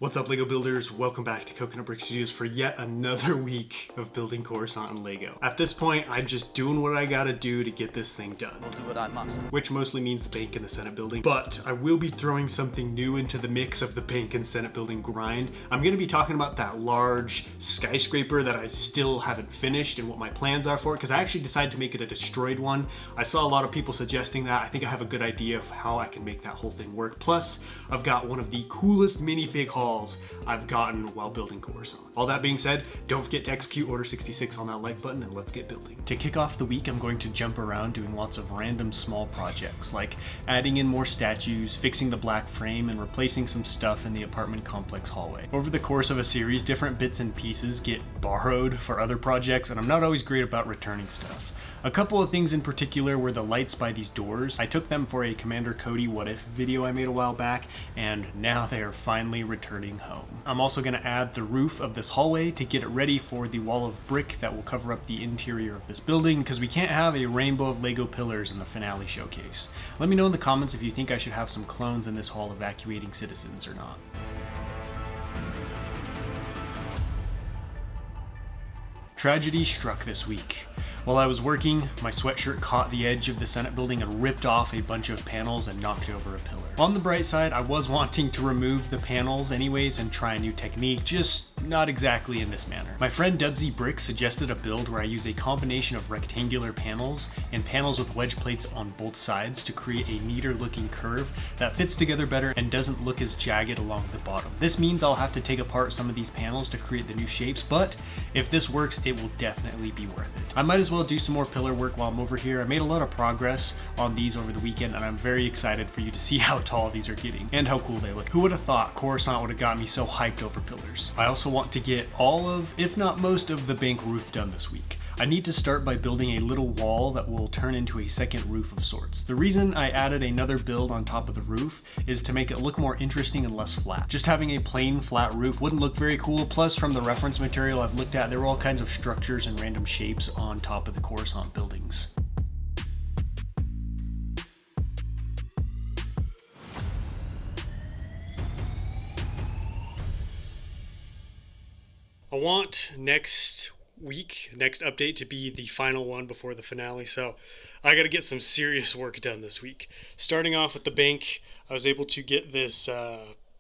What's up, Lego builders? Welcome back to Coconut Brick Studios for yet another week of building Coruscant and Lego. At this point, I'm just doing what I gotta do to get this thing done. I'll do what I must. Which mostly means the bank and the Senate building. But I will be throwing something new into the mix of the bank and Senate building grind. I'm gonna be talking about that large skyscraper that I still haven't finished and what my plans are for it, because I actually decided to make it a destroyed one. I saw a lot of people suggesting that. I think I have a good idea of how I can make that whole thing work. Plus, I've got one of the coolest minifig hauls I've gotten while building Coruscant. All that being said, don't forget to execute Order 66 on that like button and let's get building. To kick off the week, I'm going to jump around doing lots of random small projects, like adding in more statues, fixing the black frame, and replacing some stuff in the apartment complex hallway. Over the course of a series, different bits and pieces get borrowed for other projects, and I'm not always great about returning stuff. A couple of things in particular were the lights by these doors. I took them for a Commander Cody What If video I made a while back, and now they are finally returning home. I'm also going to add the roof of this hallway to get it ready for the wall of brick that will cover up the interior of this building, because we can't have a rainbow of Lego pillars in the finale showcase. Let me know in the comments if you think I should have some clones in this hall evacuating citizens or not. Tragedy struck this week. While I was working, my sweatshirt caught the edge of the Senate building and ripped off a bunch of panels and knocked over a pillar. On the bright side, I was wanting to remove the panels anyways and try a new technique, just not exactly in this manner. My friend Dubsy Brick suggested a build where I use a combination of rectangular panels and panels with wedge plates on both sides to create a neater looking curve that fits together better and doesn't look as jagged along the bottom. This means I'll have to take apart some of these panels to create the new shapes, but if this works, it will definitely be worth it. I might as well do some more pillar work while I'm over here. I made a lot of progress on these over the weekend, and I'm very excited for you to see how tall these are getting and how cool they look. Who would have thought Coruscant would have got me so hyped over pillars? I also want to get all of, if not most of, the bank roof done this week. I need to start by building a little wall that will turn into a second roof of sorts. The reason I added another build on top of the roof is to make it look more interesting and less flat. Just having a plain flat roof wouldn't look very cool, plus from the reference material I've looked at, there were all kinds of structures and random shapes on top of the Coruscant buildings. I want next update to be the final one before the finale, so I gotta get some serious work done this week. Starting off with the bank, I was able to get this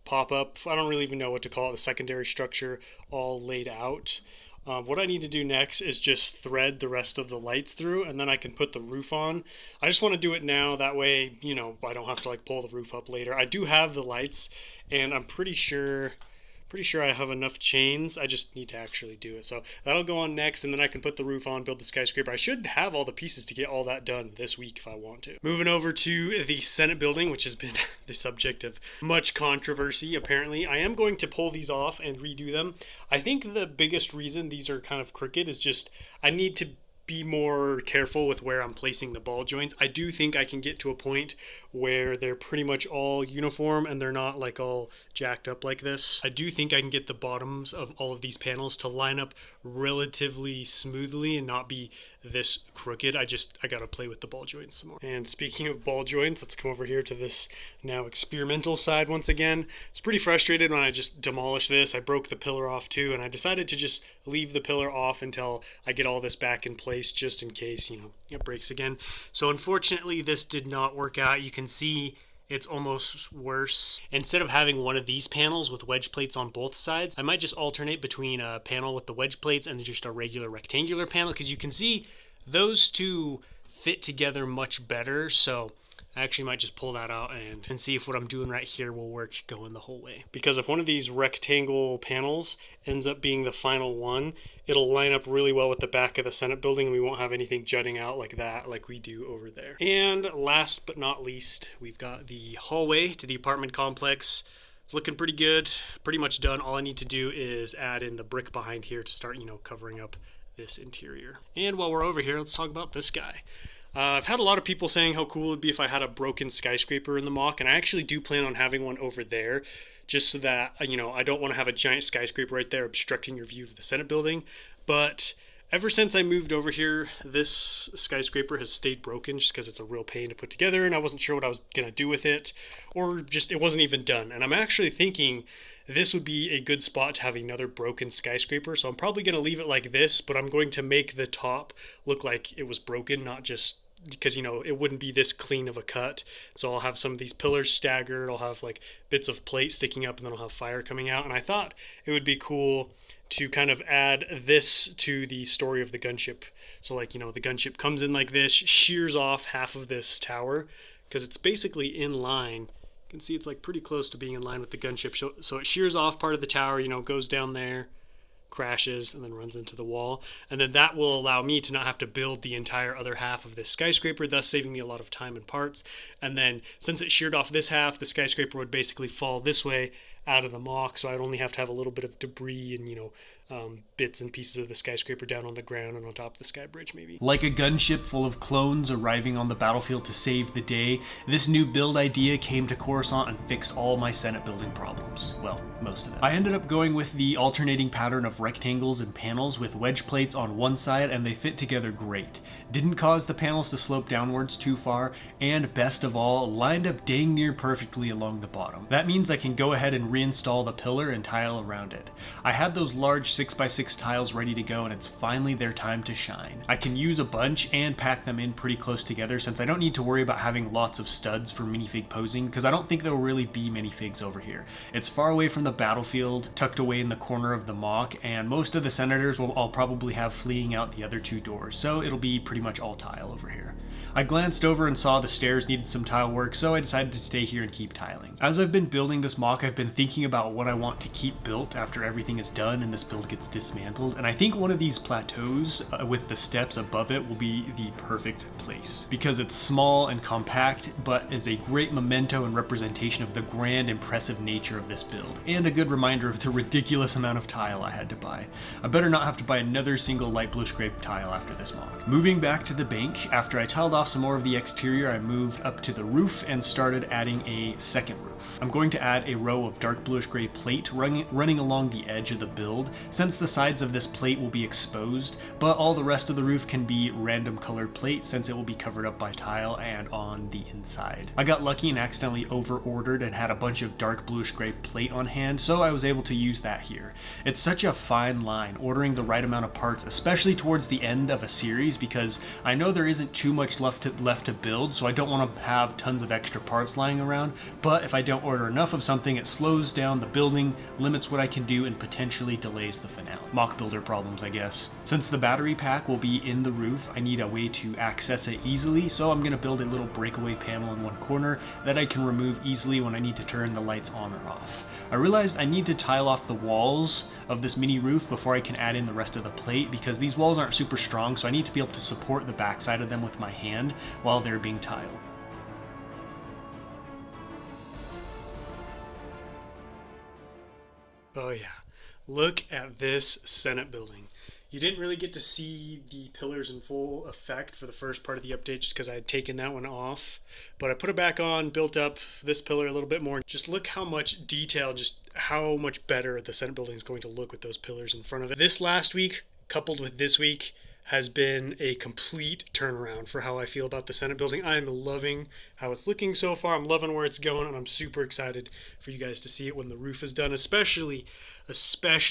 pop-up, I don't really even know what to call it, the secondary structure all laid out. What I need to do next is just thread the rest of the lights through, and then I can put the roof on. I just want to do it now, that way, you know, I don't have to like pull the roof up later. I do have the lights, and I'm pretty sure I have enough chains. I just need to actually do it. So that'll go on next, and then I can put the roof on, build the skyscraper. I should have all the pieces to get all that done this week if I want to. Moving over to the Senate building, which has been the subject of much controversy, apparently. I am going to pull these off and redo them. I think the biggest reason these are kind of crooked is just I need to be more careful with where I'm placing the ball joints. I do think I can get to a point where they're pretty much all uniform and they're not like all jacked up like this. I do think I can get the bottoms of all of these panels to line up relatively smoothly and not be this crooked. I gotta play with the ball joints some more. And speaking of ball joints, let's come over here to this now experimental side once again. It's pretty frustrated when I just demolished this. I broke the pillar off too, and I decided to just leave the pillar off until I get all this back in place, just in case, you know, it breaks again. So unfortunately, this did not work out. You can see it's almost worse. Instead of having one of these panels with wedge plates on both sides, I might just alternate between a panel with the wedge plates and just a regular rectangular panel, because you can see those two fit together much better. So I actually might just pull that out and see if what I'm doing right here will work going the whole way. Because if one of these rectangle panels ends up being the final one, it'll line up really well with the back of the Senate building, and we won't have anything jutting out like that like we do over there. And last but not least, we've got the hallway to the apartment complex. It's looking pretty good, pretty much done. All I need to do is add in the brick behind here to start, you know, covering up this interior. And while we're over here, let's talk about this guy. I've had a lot of people saying how cool it would be if I had a broken skyscraper in the mock, and I actually do plan on having one over there, just so that, you know, I don't want to have a giant skyscraper right there obstructing your view of the Senate building. But ever since I moved over here, this skyscraper has stayed broken just because it's a real pain to put together, and I wasn't sure what I was going to do with it, or just it wasn't even done. And I'm actually thinking this would be a good spot to have another broken skyscraper. So I'm probably going to leave it like this, but I'm going to make the top look like it was broken, not just because it wouldn't be this clean of a cut. So I'll have some of these pillars staggered, I'll have like bits of plate sticking up, and then I'll have fire coming out. And I thought it would be cool to kind of add this to the story of the gunship. So like the gunship comes in like this, shears off half of this tower because it's basically in line. You can see it's like pretty close to being in line with the gunship. So it shears off part of the tower, goes down there, crashes, and then runs into the wall. And then that will allow me to not have to build the entire other half of this skyscraper, thus saving me a lot of time and parts. And then since it sheared off this half, the skyscraper would basically fall this way out of the mock, so I'd only have to have a little bit of debris and bits and pieces of the skyscraper down on the ground and on top of the sky bridge maybe. Like a gunship full of clones arriving on the battlefield to save the day, this new build idea came to Coruscant and fixed all my Senate building problems. Well, most of them. I ended up going with the alternating pattern of rectangles and panels with wedge plates on one side, and they fit together great. Didn't cause the panels to slope downwards too far, and best of all, lined up dang near perfectly along the bottom. That means I can go ahead and reinstall the pillar and tile around it. I had those large 6x6 tiles ready to go, and it's finally their time to shine. I can use a bunch and pack them in pretty close together since I don't need to worry about having lots of studs for minifig posing, because I don't think there will really be minifigs over here. It's far away from the battlefield, tucked away in the corner of the mock, and most of the senators I'll probably have fleeing out the other two doors, so it'll be pretty much all tile over here. I glanced over and saw the stairs needed some tile work, so I decided to stay here and keep tiling. As I've been building this mock, I've been thinking about what I want to keep built after everything is done and this build gets dismantled, and I think one of these plateaus with the steps above it will be the perfect place, because it's small and compact, but is a great memento and representation of the grand, impressive nature of this build, and a good reminder of the ridiculous amount of tile I had to buy. I better not have to buy another single light blue scrape tile after this mock. Moving back to the bank, after I tiled off some more of the exterior, I moved up to the roof and started adding a second roof. I'm going to add a row of dark bluish gray plate running along the edge of the build, since the sides of this plate will be exposed, but all the rest of the roof can be random colored plate since it will be covered up by tile and on the inside. I got lucky and accidentally over-ordered and had a bunch of dark bluish gray plate on hand, so I was able to use that here. It's such a fine line, ordering the right amount of parts, especially towards the end of a series, because I know there isn't too much left to build, so I don't want to have tons of extra parts lying around, but if I don't order enough of something, it slows down the building, limits what I can do, and potentially delays the finale. Mock builder problems, I guess. Since the battery pack will be in the roof, I need a way to access it easily, so I'm going to build a little breakaway panel in one corner that I can remove easily when I need to turn the lights on or off. I realized I need to tile off the walls of this mini roof before I can add in the rest of the plate, because these walls aren't super strong, so I need to be able to support the backside of them with my hand while they're being tiled. Oh yeah, look at this Senate building. You didn't really get to see the pillars in full effect for the first part of the update just because I had taken that one off. But I put it back on, built up this pillar a little bit more. Just look how much detail, just how much better the Senate building is going to look with those pillars in front of it. This last week, coupled with this week, has been a complete turnaround for how I feel about the Senate building. I'm loving how it's looking so far. I'm loving where it's going, and I'm super excited for you guys to see it when the roof is done, especially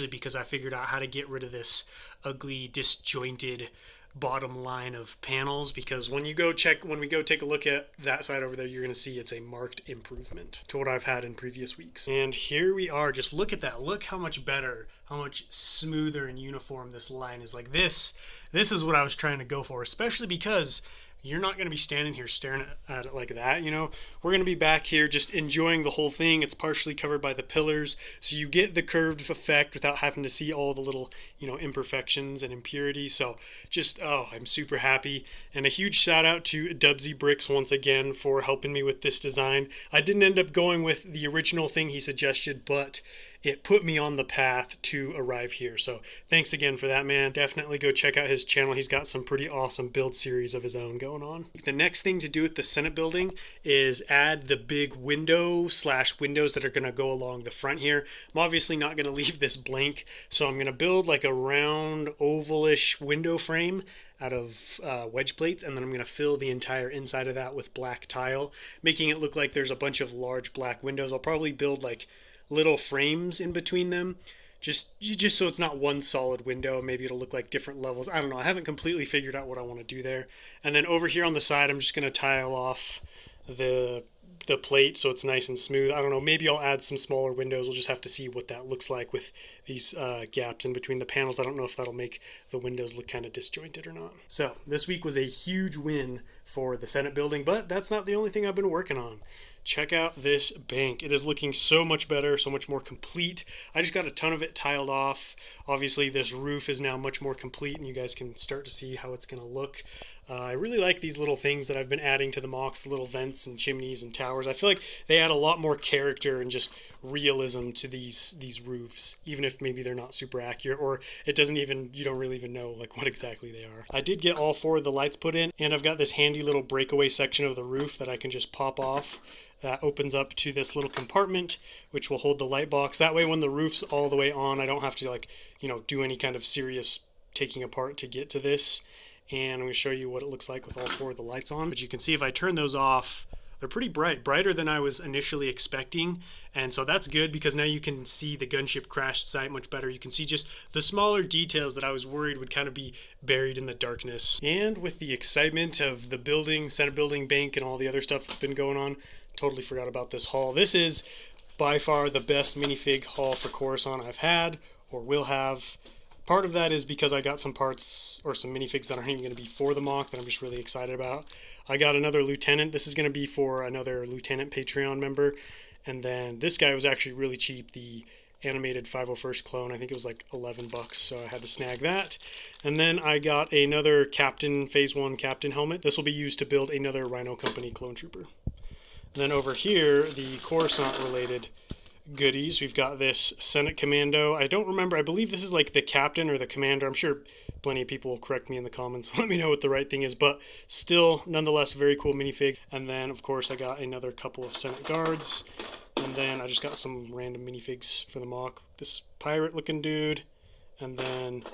because I figured out how to get rid of this ugly, disjointed bottom line of panels, because when we go take a look at that side over there, you're going to see it's a marked improvement to what I've had in previous weeks. And here we are. Just look at that. Look how much better, how much smoother and uniform this line is. Like this is what I was trying to go for, especially because you're not going to be standing here staring at it like that, We're going to be back here just enjoying the whole thing. It's partially covered by the pillars, so you get the curved effect without having to see all the little, imperfections and impurities. So just, I'm super happy. And a huge shout out to Dubsy Bricks once again for helping me with this design. I didn't end up going with the original thing he suggested, but it put me on the path to arrive here. So thanks again for that, man. Definitely go check out his channel. He's got some pretty awesome build series of his own going on. The next thing to do with the Senate building is add the big windows that are going to go along the front here. I'm obviously not going to leave this blank, so I'm going to build like a round ovalish window frame out of wedge plates, and then I'm going to fill the entire inside of that with black tile, making it look like there's a bunch of large black windows. I'll probably build like little frames in between them, just so it's not one solid window. Maybe it'll look like different levels. I don't know. I haven't completely figured out what I want to do there. And then over here on the side, I'm just going to tile off the plate so it's nice and smooth. I don't know, maybe I'll add some smaller windows. We'll just have to see what that looks like with these gaps in between the panels. I don't know if that'll make the windows look kind of disjointed or not. So this week was a huge win for the Senate building, but that's not the only thing I've been working on. Check out this bank. It is looking so much better, so much more complete. I just got a ton of it tiled off. Obviously, this roof is now much more complete, and you guys can start to see how it's going to look. I really like these little things that I've been adding to the mocks, the little vents and chimneys and towers. I feel like they add a lot more character and just realism to these roofs, even if maybe they're not super accurate, or you don't really even know like what exactly they are. I did get all 4 of the lights put in, and I've got this handy little breakaway section of the roof that I can just pop off. That opens up to this little compartment, which will hold the light box. That way, when the roof's all the way on, I don't have to do any kind of serious taking apart to get to this. And I'm going to show you what it looks like with all 4 of the lights on. But you can see if I turn those off, they're pretty bright, brighter than I was initially expecting. And so that's good because now you can see the gunship crash site much better. You can see just the smaller details that I was worried would kind of be buried in the darkness. And with the excitement of the building, Senate building, bank, and all the other stuff that's been going on, totally forgot about this haul. This is by far the best minifig haul for Coruscant I've had or will have. Part of that is because I got some parts or some minifigs that aren't even going to be for the mock that I'm just really excited about. I got another lieutenant. This is going to be for another lieutenant Patreon member. And then this guy was actually really cheap, the animated 501st clone. I think it was like $11, so I had to snag that. And then I got another captain, phase 1 captain helmet. This will be used to build another Rhino Company clone trooper. And then over here, the Coruscant related goodies. We've got this Senate Commando. I don't remember. I believe this is like the captain or the commander. I'm sure plenty of people will correct me in the comments. Let me know what the right thing is. But still, nonetheless, very cool minifig. And then, of course, I got another couple of Senate guards. And then I just got some random minifigs for the mock. This pirate-looking dude. And then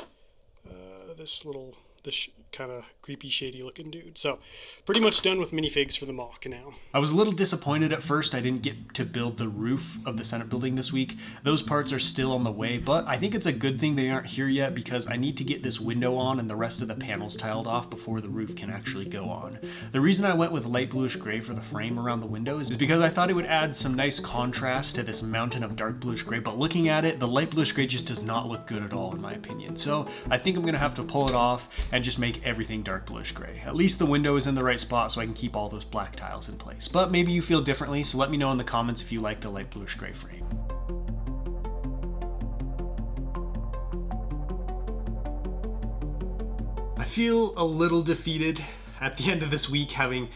this kind of creepy, shady-looking dude. So, pretty much done with minifigs for the mock now. I was a little disappointed at first I didn't get to build the roof of the Senate building this week. Those parts are still on the way, but I think it's a good thing they aren't here yet because I need to get this window on and the rest of the panels tiled off before the roof can actually go on. The reason I went with light bluish gray for the frame around the windows is because I thought it would add some nice contrast to this mountain of dark bluish gray, but looking at it, the light bluish gray just does not look good at all in my opinion. So I think I'm going to have to pull it off and just make everything dark bluish gray. At least the window is in the right spot so I can keep all those black tiles in place. But maybe you feel differently, so let me know in the comments if you like the light bluish gray frame. I feel a little defeated at the end of this week, having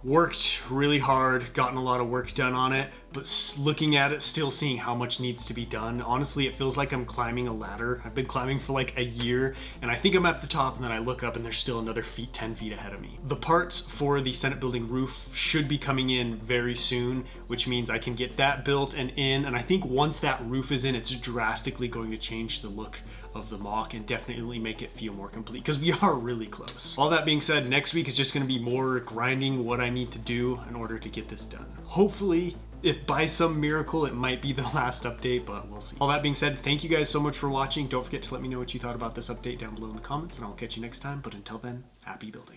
worked really hard, gotten a lot of work done on it, but looking at it, still seeing how much needs to be done. Honestly, it feels like I'm climbing a ladder. I've been climbing for like a year, and I think I'm at the top, and then I look up and there's still another 10 feet ahead of me. The parts for the Senate building roof should be coming in very soon, which means I can get that built and in, and I think once that roof is in, it's drastically going to change the look of the mock and definitely make it feel more complete because we are really close. All that being said, next week is just going to be more grinding what I need to do in order to get this done. Hopefully, if by some miracle it might be the last update, but we'll see. All that being said, thank you guys so much for watching. Don't forget to let me know what you thought about this update down below in the comments, and I'll catch you next time. But until then, happy building.